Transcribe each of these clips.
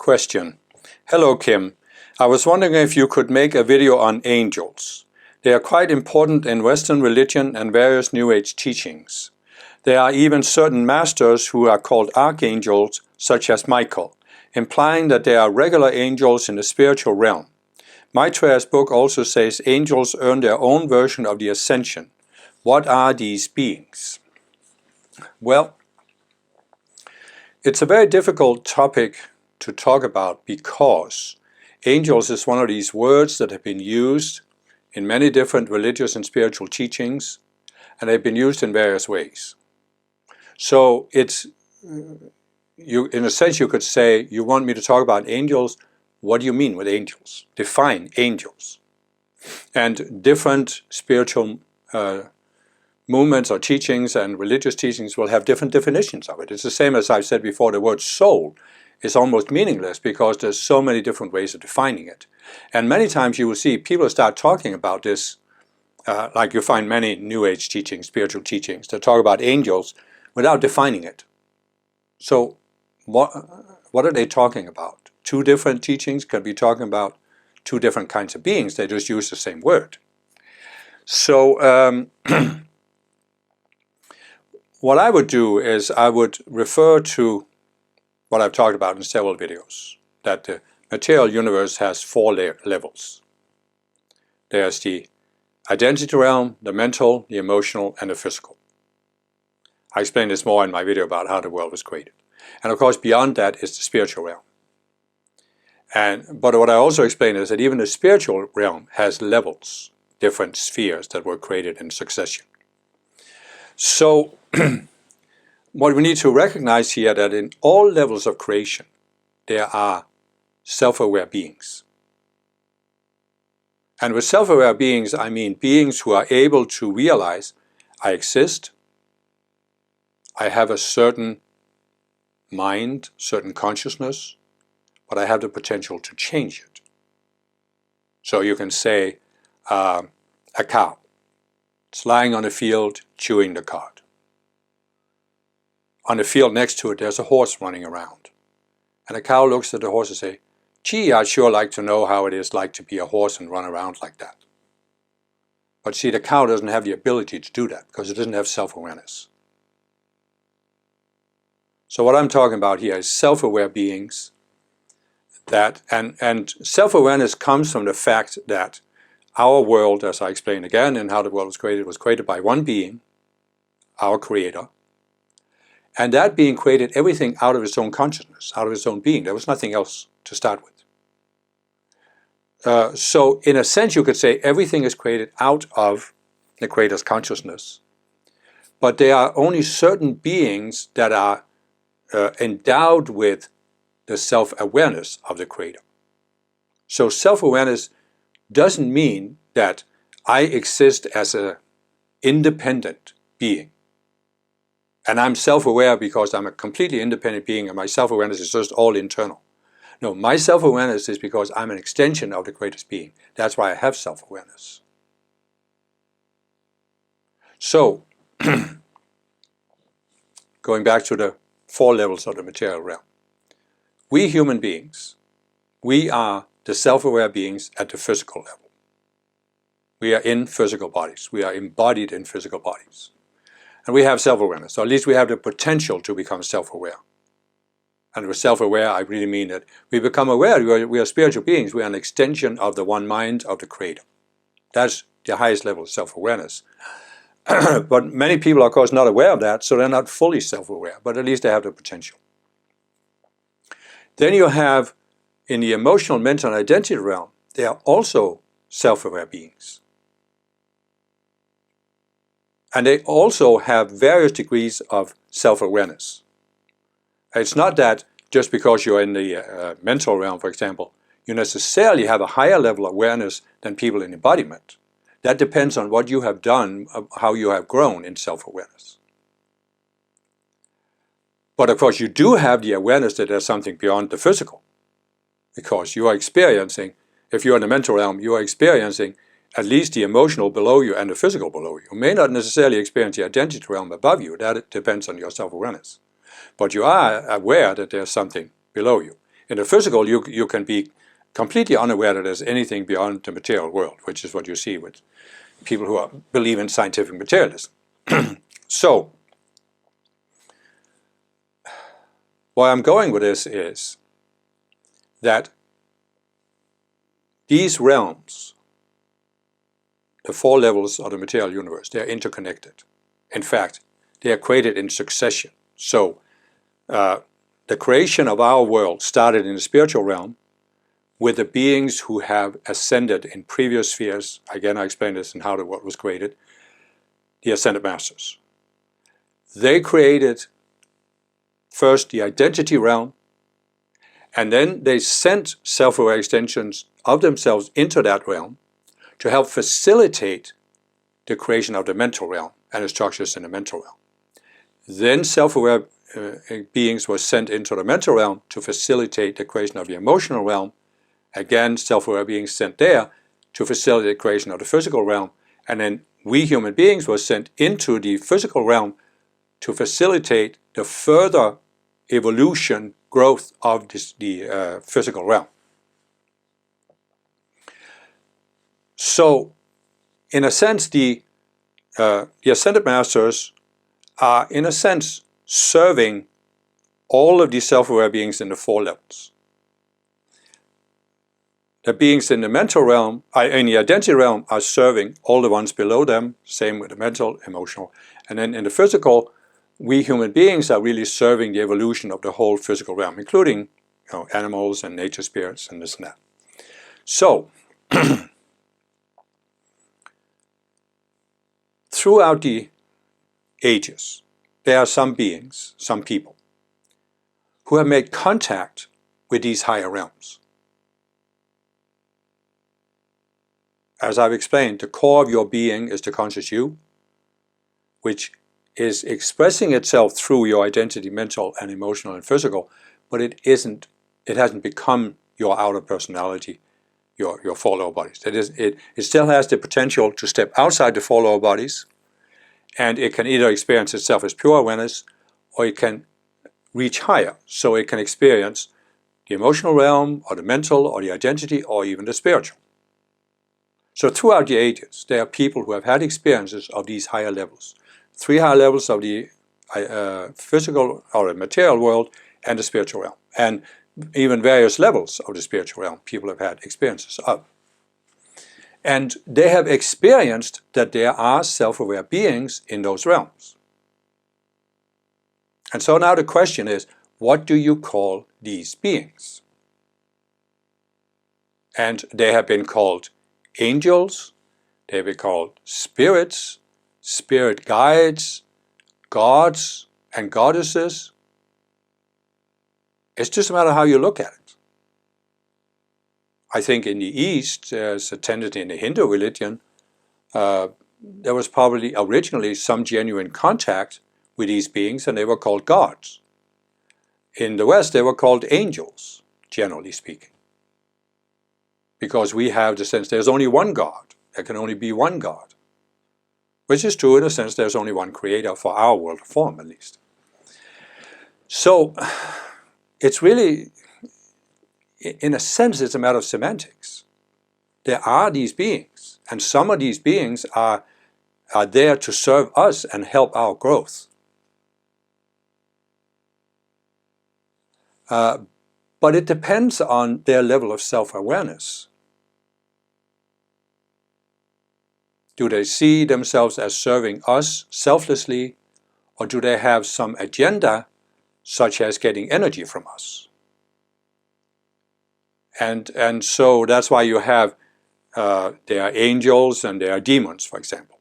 Question. Hello Kim. I was wondering if you could make a video on angels. They are quite important in Western religion and various New Age teachings. There are even certain masters who are called archangels, such as Michael, implying that they are regular angels in the spiritual realm. Maitreyas' book also says angels earn their own version of the Ascension. What are these beings? Well, it's a very difficult topic to talk about because angels is one of these words that have been used in many different religious and spiritual teachings, and they've been used in various ways. So it's, in a sense you could say, you want me to talk about angels, what do you mean with angels? Define angels. And different spiritual movements or teachings and religious teachings will have different definitions of it. It's the same as I've said before, the word soul is almost meaningless because there's so many different ways of defining it. And many times you will see people start talking about this, like you find many New Age teachings, spiritual teachings, that talk about angels without defining it. So what are they talking about? Two different teachings can be talking about two different kinds of beings. They just use the same word. So what I would do is I would refer to what I've talked about in several videos, that the material universe has four levels. There's the identity realm, the mental, the emotional, and the physical. I explain this more in my video about how the world was created. And of course beyond that is the spiritual realm. But what I also explain is that even the spiritual realm has levels, different spheres that were created in succession. So what we need to recognize here that in all levels of creation there are self-aware beings. And with self-aware beings I mean beings who are able to realize I exist, I have a certain mind, certain consciousness, but I have the potential to change it. So you can say a cow. It's lying on a field chewing the cud. On the field next to it there's a horse running around. And the cow looks at the horse and says, gee, I'd sure like to know how it is like to be a horse and run around like that. But see, the cow doesn't have the ability to do that because it doesn't have self-awareness. So what I'm talking about here is self-aware beings that, and self-awareness comes from the fact that our world, as I explained again in how the world was created by one being, our creator, and that being created everything out of its own consciousness, out of its own being. There was nothing else to start with. So in a sense you could say everything is created out of the creator's consciousness, but there are only certain beings that are endowed with the self-awareness of the creator. So self-awareness doesn't mean that I exist as an independent being. And I'm self-aware because I'm a completely independent being and my self-awareness is just all internal. No, my self-awareness is because I'm an extension of the greatest being. That's why I have self-awareness. So, going back to the four levels of the material realm. We human beings, we are the self-aware beings at the physical level. We are in physical bodies. We are embodied in physical bodies. And we have self-awareness, or at least we have the potential to become self-aware. And with self-aware, I really mean that we become aware, we are spiritual beings, we are an extension of the one mind of the Creator. That's the highest level of self-awareness. But many people are of course not aware of that, so they're not fully self-aware, but at least they have the potential. Then you have, in the emotional, mental, and identity realm, they are also self-aware beings. And they also have various degrees of self-awareness. It's not that just because you're in the mental realm, for example, you necessarily have a higher level of awareness than people in embodiment. That depends on what you have done, how you have grown in self-awareness. But of course you do have the awareness that there's something beyond the physical. Because you are experiencing, if you're in the mental realm, you are experiencing at least the emotional below you and the physical below you. You may not necessarily experience the identity realm above you, that depends on your self-awareness. But you are aware that there's something below you. In the physical, you can be completely unaware that there's anything beyond the material world, which is what you see with people who believe in scientific materialism. So, where I'm going with this is that these realms, the 4 levels of the material universe, they are interconnected. In fact, they are created in succession. So, the creation of our world started in the spiritual realm with the beings who have ascended in previous spheres. Again, I explained this in how the world was created. The Ascended Masters. They created first the identity realm, and then they sent self-aware extensions of themselves into that realm to help facilitate the creation of the mental realm and the structures in the mental realm. Then self-aware beings were sent into the mental realm to facilitate the creation of the emotional realm. Again, self-aware beings sent there to facilitate the creation of the physical realm. And then we human beings were sent into the physical realm to facilitate the further evolution, growth of the physical realm. So, in a sense, the Ascended Masters are, in a sense, serving all of these self-aware beings in the 4 levels. The beings in the mental realm, in the identity realm, are serving all the ones below them, same with the mental, emotional. And then in the physical, we human beings are really serving the evolution of the whole physical realm, including animals and nature spirits and this and that. So, throughout the ages, there are some beings, some people, who have made contact with these higher realms. As I've explained, the core of your being is the conscious you, which is expressing itself through your identity, mental and emotional and physical, but it hasn't become your outer personality, your 4 lower bodies. It still has the potential to step outside the 4 lower bodies, and it can either experience itself as pure awareness, or it can reach higher, so it can experience the emotional realm, or the mental, or the identity, or even the spiritual. So throughout the ages, there are people who have had experiences of these higher levels. 3 higher levels of the physical or the material world and the spiritual realm. And even various levels of the spiritual realm people have had experiences of. And they have experienced that there are self-aware beings in those realms. And so now the question is, what do you call these beings? And they have been called angels, they have been called spirits, spirit guides, gods and goddesses. It's just a matter of how you look at it. I think in the East, there's a tendency in the Hindu religion, there was probably originally some genuine contact with these beings, and they were called gods. In the West, they were called angels, generally speaking. Because we have the sense there's only one God. There can only be one God. Which is true in a sense there's only one creator for our world of form, at least. So, it's really, in a sense, it's a matter of semantics. There are these beings, and some of these beings are there to serve us and help our growth. But it depends on their level of self-awareness. Do they see themselves as serving us selflessly, or do they have some agenda, such as getting energy from us? And so that's why you have, there are angels and there are demons, for example.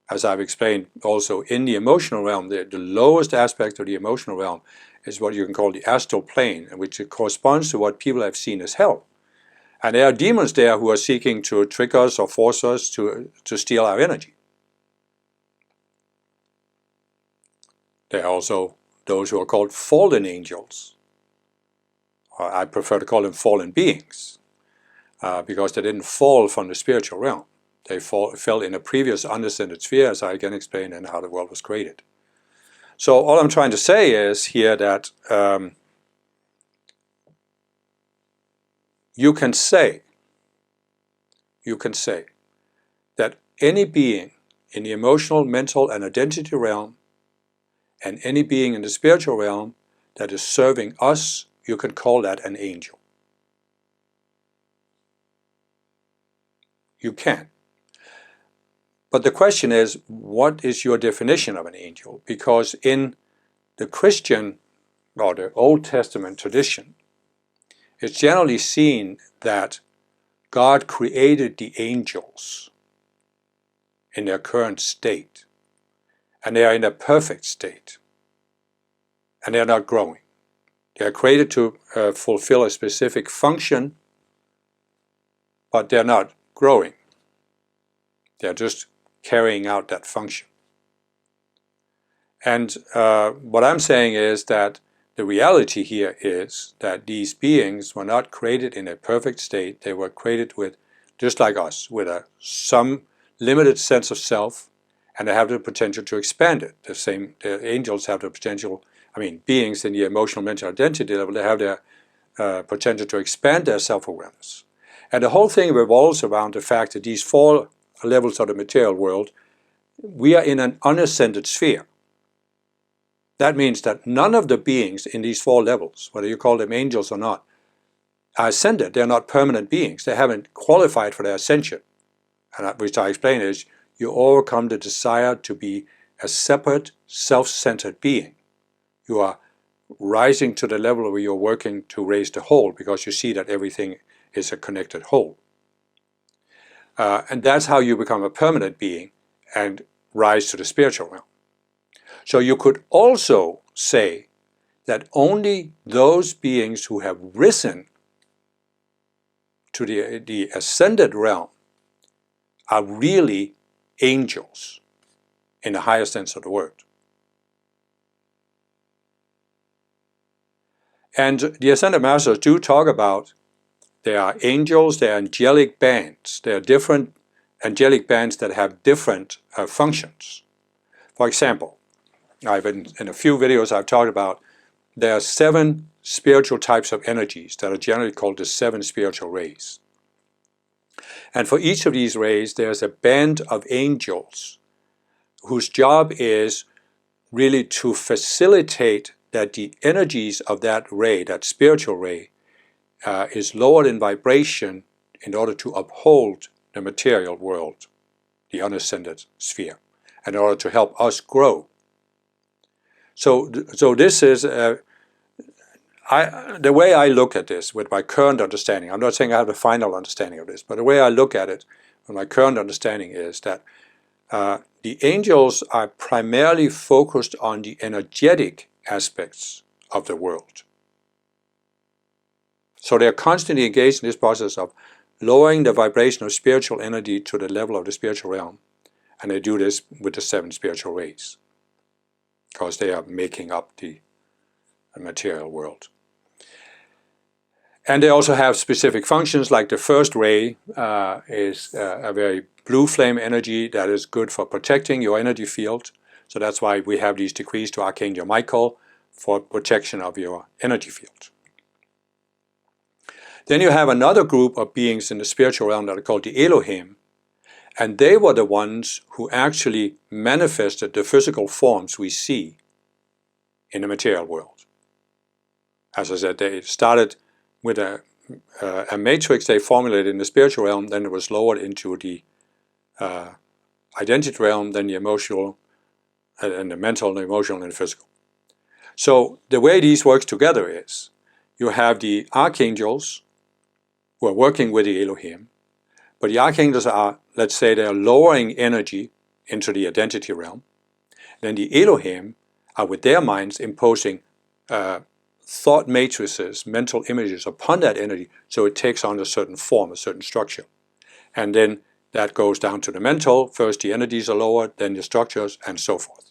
As I've explained also in the emotional realm, the lowest aspect of the emotional realm is what you can call the astral plane, which corresponds to what people have seen as hell. And there are demons there who are seeking to trick us or force us to steal our energy. There are also those who are called fallen angels. Or I prefer to call them fallen beings, because they didn't fall from the spiritual realm. They fell in a previous undescended sphere, as I again explained, in how the world was created. So all I'm trying to say is here that you can say that any being in the emotional, mental, and identity realm, and any being in the spiritual realm that is serving us, you can call that an angel. You can. But the question is, what is your definition of an angel? Because in the Christian or the Old Testament tradition, it's generally seen that God created the angels in their current state, and they are in a perfect state, and they are not growing. They are created to fulfill a specific function, but they're not growing. They're just carrying out that function. And what I'm saying is that the reality here is that these beings were not created in a perfect state. They were created with, just like us, with some limited sense of self, and they have the potential to expand it. The angels have the potential, beings in the emotional, mental identity level, they have their potential to expand their self-awareness. And the whole thing revolves around the fact that these 4 levels of the material world, we are in an unascended sphere. That means that none of the beings in these 4 levels, whether you call them angels or not, are ascended. They're not permanent beings. They haven't qualified for their ascension. And which I explain is, you overcome the desire to be a separate, self-centered being. You are rising to the level where you're working to raise the whole, because you see that everything is a connected whole. And that's how you become a permanent being and rise to the spiritual realm. So you could also say that only those beings who have risen to the ascended realm are really angels in the highest sense of the word. And the Ascended Masters do talk about there are angels, there are angelic bands. There are different angelic bands that have different functions. For example, in a few videos I've talked about there are 7 spiritual types of energies that are generally called the 7 spiritual rays. And for each of these rays there's a band of angels whose job is really to facilitate that the energies of that ray, that spiritual ray, is lowered in vibration in order to uphold the material world, the unascended sphere, in order to help us grow. So this is the way I look at this with my current understanding. I'm not saying I have the final understanding of this, but the way I look at it with my current understanding is that the angels are primarily focused on the energetic aspects of the world. So they're constantly engaged in this process of lowering the vibration of spiritual energy to the level of the spiritual realm. And they do this with the 7 spiritual rays, because they are making up the material world. And they also have specific functions, like the first ray is a very blue flame energy that is good for protecting your energy field. So that's why we have these decrees to Archangel Michael for protection of your energy field. Then you have another group of beings in the spiritual realm that are called the Elohim, and they were the ones who actually manifested the physical forms we see in the material world. As I said, they started with a matrix they formulated in the spiritual realm, then it was lowered into the identity realm, then the emotional, and the mental, the emotional, and the physical. So the way these work together is, you have the archangels who are working with the Elohim, but the archangels are, let's say, they are lowering energy into the identity realm. Then the Elohim are with their minds imposing thought matrices, mental images upon that energy, so it takes on a certain form, a certain structure. And then that goes down to the mental. First the energies are lowered, then the structures, and so forth.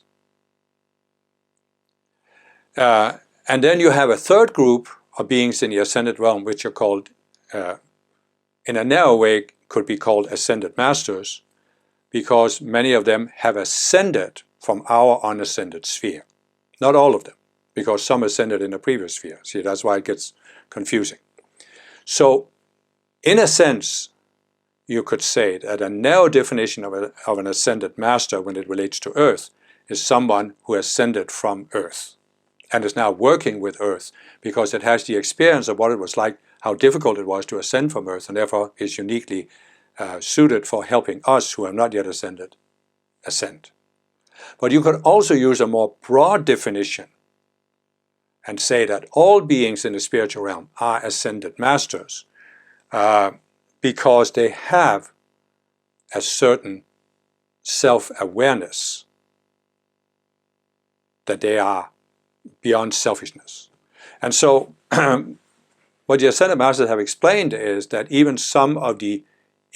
And then you have a third group of beings in the ascended realm, which are called, in a narrow way, could be called ascended masters, because many of them have ascended from our unascended sphere. Not all of them, because some ascended in the previous sphere. See, that's why it gets confusing. So In a sense, you could say that a narrow definition of an ascended master when it relates to Earth is someone who ascended from Earth and is now working with Earth because it has the experience of what it was like, how difficult it was to ascend from Earth, and therefore is uniquely suited for helping us who have not yet ascended, ascend. But you could also use a more broad definition and say that all beings in the spiritual realm are ascended masters because they have a certain self-awareness that they are beyond selfishness. And so what the Ascended Masters have explained is that even some of the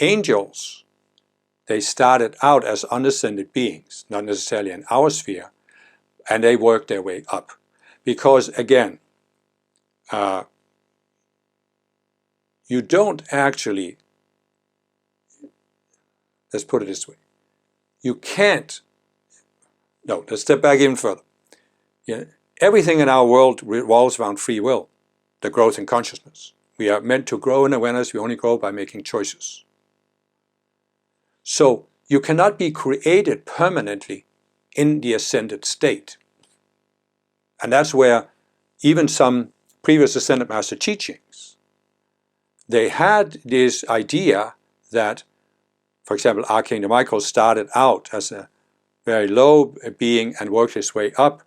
angels, they started out as unascended beings, not necessarily in our sphere, and they worked their way up. Because again, you don't actually, let's put it this way, you can't, no, let's step back even further. Yeah, everything in our world revolves around free will, the growth in consciousness. We are meant to grow in awareness, we only grow by making choices. So you cannot be created permanently in the ascended state. And that's where even some previous Ascended Master teachings, they had this idea that, for example, Archangel Michael started out as a very low being and worked his way up,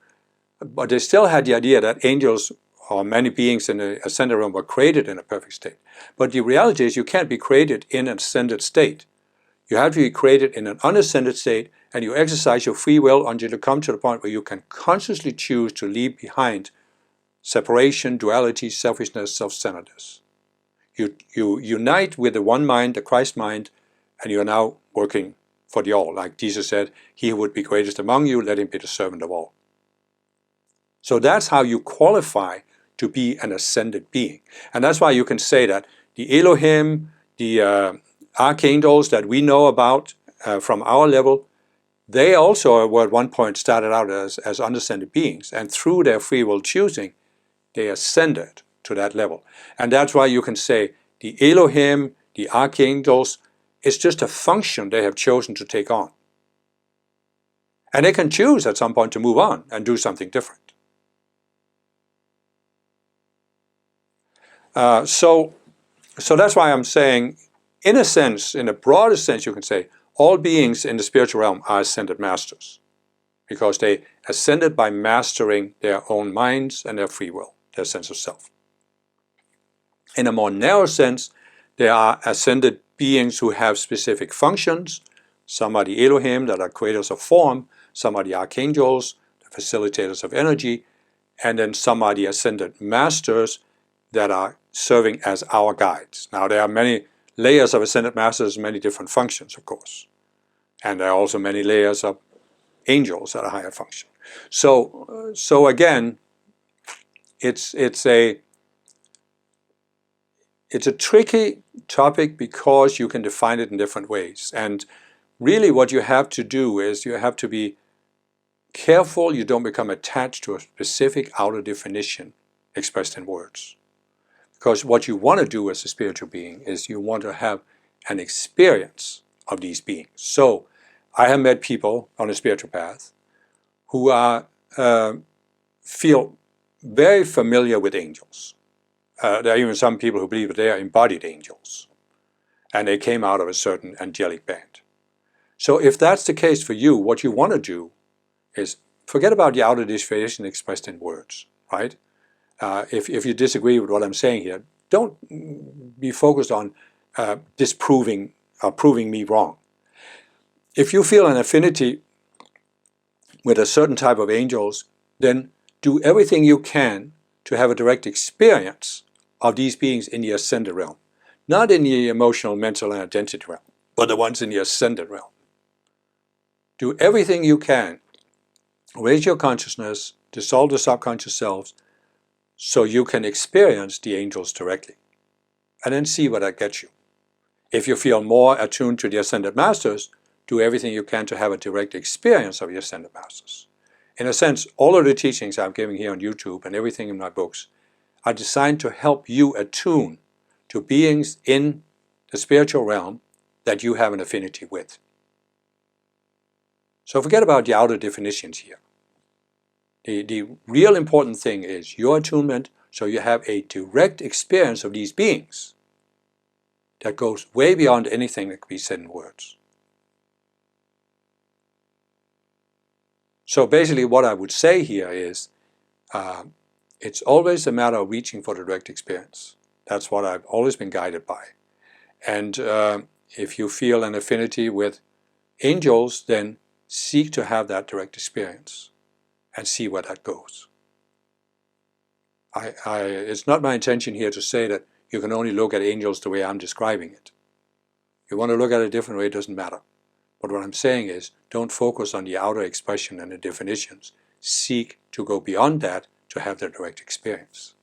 but they still had the idea that angels or many beings in the ascended realm were created in a perfect state. But the reality is you can't be created in an ascended state. You have to be created in an unascended state, and you exercise your free will until you come to the point where you can consciously choose to leave behind separation, duality, selfishness, self-centeredness. You unite with the one mind, the Christ mind, and you are now working for the all. Like Jesus said, he who would be greatest among you, let him be the servant of all. So that's how you qualify to be an ascended being. And that's why you can say that the Elohim, the archangels that we know about from our level, they also were at one point started out as unascended beings, and through their free will choosing, they ascended to that level. And that's why you can say the Elohim, the archangels, is just a function they have chosen to take on. And they can choose at some point to move on and do something different. So that's why I'm saying, in a sense, in a broader sense, you can say all beings in the spiritual realm are ascended masters because they ascended by mastering their own minds and their free will, their sense of self. In a more narrow sense, there are ascended beings who have specific functions. Some are the Elohim that are creators of form, some are the archangels, the facilitators of energy, and then some are the ascended masters that are serving as our guides. Now there are many layers of ascended masters, many different functions, of course. And there are also many layers of angels at a higher function. So again, it's a tricky topic because you can define it in different ways. And really what you have to do is you have to be careful you don't become attached to a specific outer definition expressed in words. Because what you want to do as a spiritual being is you want to have an experience of these beings. So I have met people on a spiritual path who feel very familiar with angels. There are even some people who believe that they are embodied angels and they came out of a certain angelic band. So if that's the case for you, what you want to do is forget about the outer definition expressed in words, right? If you disagree with what I'm saying here, don't be focused on disproving or proving me wrong. If you feel an affinity with a certain type of angels, then do everything you can to have a direct experience of these beings in the ascended realm. Not in the emotional, mental, and identity realm, but the ones in the ascended realm. Do everything you can, raise your consciousness, dissolve the subconscious selves, so you can experience the angels directly. And then see what that gets you. If you feel more attuned to the Ascended Masters, do everything you can to have a direct experience of the Ascended Masters. In a sense, all of the teachings I'm giving here on YouTube and everything in my books are designed to help you attune to beings in the spiritual realm that you have an affinity with. So forget about the outer definitions here. The real important thing is your attunement, so you have a direct experience of these beings that goes way beyond anything that can be said in words. So basically what I would say here is it's always a matter of reaching for the direct experience. That's what I've always been guided by. And if you feel an affinity with angels, then seek to have that direct experience and see where that goes. It's not my intention here to say that you can only look at angels the way I'm describing it. If you want to look at it a different way, it doesn't matter. But what I'm saying is, don't focus on the outer expression and the definitions. Seek to go beyond that to have the direct experience.